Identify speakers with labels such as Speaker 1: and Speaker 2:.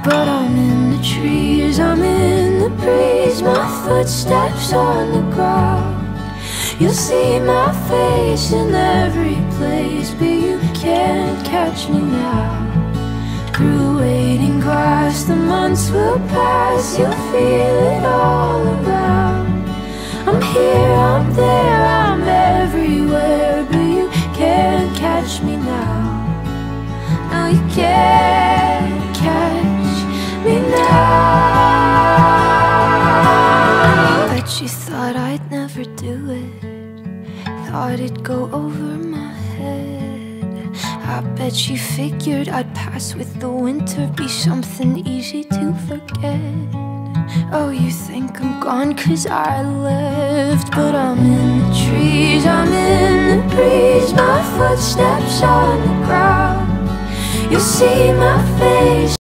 Speaker 1: But I'm in the trees, I'm in the breeze, my footsteps on the ground. You'll see my face in every place, but you can't catch me now. Through waiting grass, the months will pass, you'll feel it all around. I'm here, I'm there, I'm everywhere, but you can't catch me now. No, you can't catch me now. Bet you thought I'd never do it, thought it'd go over my head. I bet you figured I'd pass with the winter, be something easy to forget. Oh, you think I'm gone 'cause I left, but I'm in the trees, I'm in the breeze, my footsteps on the ground. You'll see my face